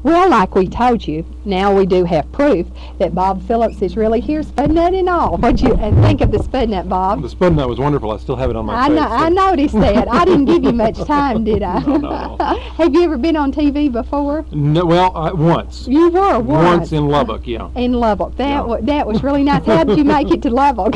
Well, like we told you, now we do have proof that Bob Phillips is really here, Spud Nut and all. What'd you think of the Spud Nut, Bob? The Spud Nut was wonderful. I still have it on my face. I noticed that. I didn't give you much time, did I? No. Have you ever been on TV before? No, well, once. You were once. Once in Lubbock, yeah. In Lubbock. That was really nice. How did you make it to Lubbock?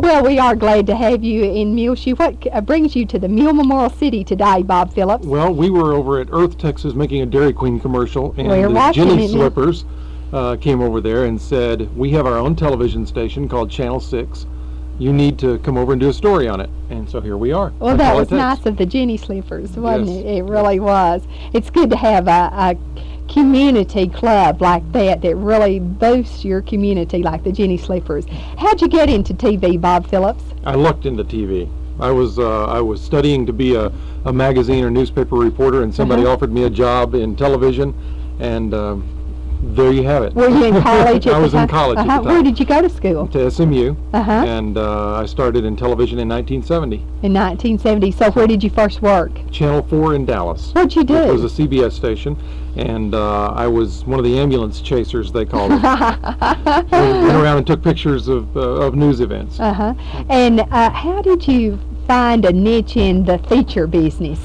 Well, we are glad to have you in Muleshoe. What brings you to the Mule Memorial City today, Bob Phillips? Well, we were over at Earth, Texas, making a Dairy Queen commercial, and the Jenny Slippers came over there and said, we have our own television station called Channel 6. You need to come over and do a story on it. And so here we are. Well, that was nice of the Jenny Slippers, wasn't it? It really was. It's good to have a community club like that really boosts your community like the Jenny Slippers. How'd you get into TV, Bob Phillips? I lucked into TV. I was studying to be a magazine or newspaper reporter, and somebody offered me a job in television, and there you have it. Were you in college? I was in college at the time. Where did you go to school? To SMU, and I started in television in 1970. In 1970. So where did you first work? Channel 4 in Dallas. What'd you do? It was a CBS station, and I was one of the ambulance chasers, they called it. Went around and took pictures of news events. And how did you find a niche in the feature business?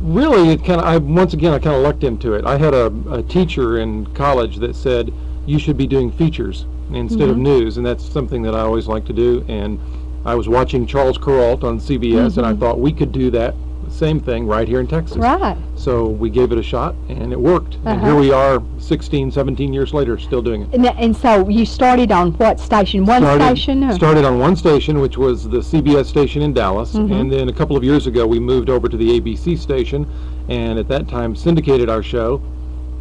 Really, once again, I kind of lucked into it. I had a teacher in college that said, you should be doing features instead of news, and that's something that I always like to do. And I was watching Charles Kuralt on CBS, and I thought we could do that same thing right here in Texas. Right. So we gave it a shot, and it worked. And here we are 16, 17 years later, still doing it. And so you started on what station? Station? Started on one station, which was the CBS station in Dallas, and then a couple of years ago we moved over to the ABC station, and at that time syndicated our show,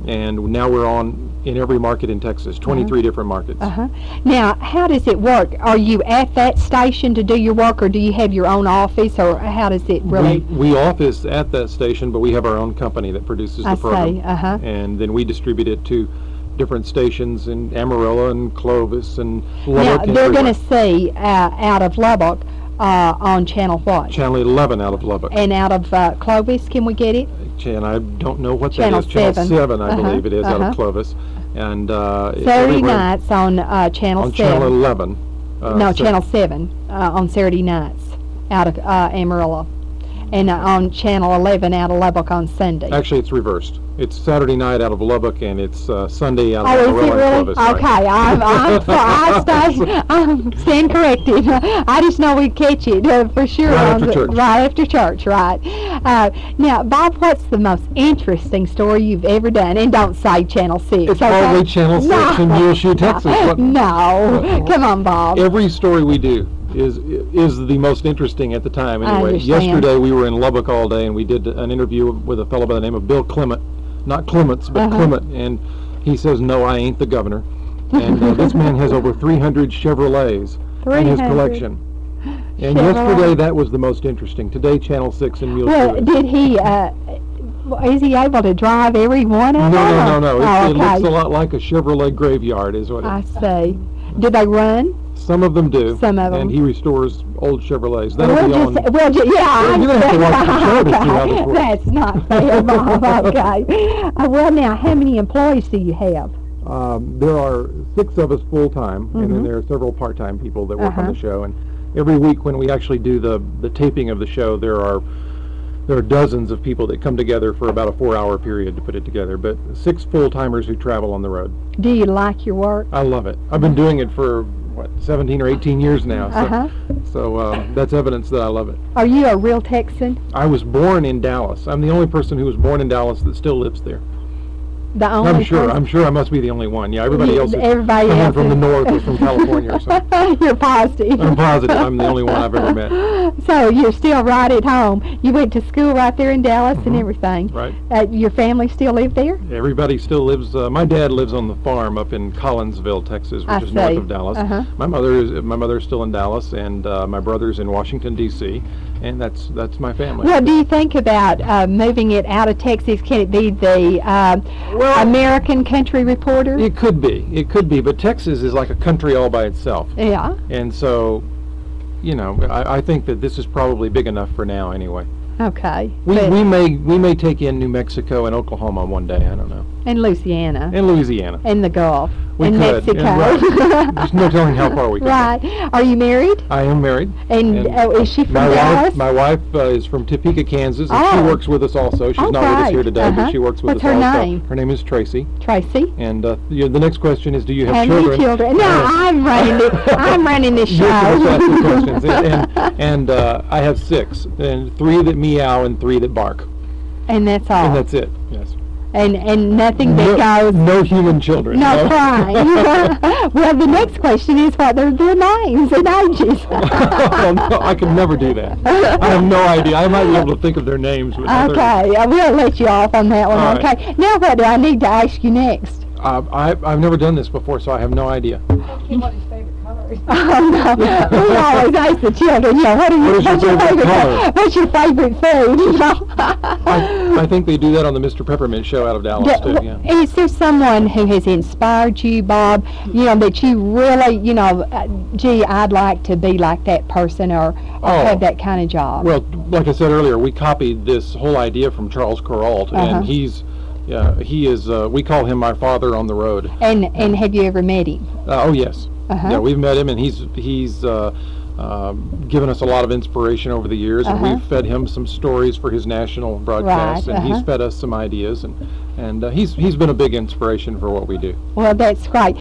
and now we're on in every market in Texas, 23 different markets. Now, how does it work? Are you at that station to do your work, or do you have your own office, or how does it really? We office at that station, but we have our own company that produces the program. And then we distribute it to different stations in Amarillo and Clovis and Lubbock. Now, they're going to see out of Lubbock on channel what? Channel 11 out of Lubbock. And out of Clovis, can we get it? And I don't know what Channel that is. 7. Channel 7, I believe it is, out of Clovis. And Saturday nights on Channel 7. On Channel 11. No, Channel 7 on Saturday nights out of Amarillo. And on Channel 11 out of Lubbock on Sunday. Actually, it's reversed. It's Saturday night out of Lubbock, and it's Sunday out of Amarillo. Oh, is it really? Clovis, okay, I stand corrected. I just know we catch it for sure. Right after church, right. Now, Bob, what's the most interesting story you've ever done? And don't say Channel 6. It's probably Channel 6 in Muleshoe, Texas. No. Come on, Bob. Every story we do is the most interesting at the time anyway. Yesterday we were in Lubbock all day, and we did an interview with a fellow by the name of Bill Clement, not Clements, but Clement, and he says, no, I ain't the governor. And this man has over 300 Chevrolets in his collection. And yesterday that was the most interesting. Today, Channel 6 in Muleshoe. Well, did he, is he able to drive every one of them? No. It looks a lot like a Chevrolet graveyard is what it is. I see. Do they run? Some of them do. Some of them. And he restores old Chevrolets. You're going to have to watch the show to see how this works. That's not fair, Bob. Okay. Well, now, how many employees do you have? There are 6 of us full-time, and then there are several part-time people that work on the show. And every week when we actually do the taping of the show, there are dozens of people that come together for about a 4-hour period to put it together, but 6 full-timers who travel on the road. Do you like your work? I love it. I've been doing it for, 17 or 18 years now, so that's evidence that I love it. Are you a real Texan? I was born in Dallas. I'm the only person who was born in Dallas that still lives there. The only I'm sure I must be the only one. Yeah, everybody else is coming from the north or from California or something. You're positive. I'm positive. I'm the only one I've ever met. So you're still right at home. You went to school right there in Dallas and everything. Right. Your family still live there? Everybody still lives. My dad lives on the farm up in Collinsville, Texas, which is north of Dallas. My mother's still in Dallas, and my brother's in Washington, D.C., and that's my family. Well, do you think about moving it out of Texas? Can it be the American country reporter? It could be, but Texas is like a country all by itself. Yeah. And so, I think that this is probably big enough for now anyway. Okay. We may take in New Mexico and Oklahoma one day. I don't know. And Louisiana. And Louisiana. And the Gulf. We and could. Mexico. Right. There's no telling how far we could. Right. Are you married? I am married. And is she from Dallas? My wife is from Topeka, Kansas, and she works with us also. She's not with us here today, but she works with What's us also. What's her name? Her name is Tracy. Tracy. And the next question is, do you have How children? many children? No, I'm running this show. You're supposed to ask the questions. And I have 6, and 3 that meow and 3 that bark. And that's all. And that's it. Yes. And nothing that goes. No human children. No crying. Well, the next question is what are their names and ages. Oh, no, I can never do that. I have no idea. I might be able to think of their names. But okay, I will let you off on that one. All okay. Right. Now what do I need to ask you next? I've never done this before, so I have no idea. What his favorite color is. Oh no! We always ask the children, what's your favorite color? What's your favorite food? I think they do that on the Mr. Peppermint show out of Dallas too. Yeah. Is there someone who has inspired you, Bob? That you really, gee, I'd like to be like that person or have that kind of job. Well, like I said earlier, we copied this whole idea from Charles Kuralt, and he is. We call him my father on the road. And have you ever met him? Oh yes. Yeah, we've met him, and he's given us a lot of inspiration over the years, and we've fed him some stories for his national broadcasts, and he's fed us some ideas, and he's been a big inspiration for what we do. Well, that's great.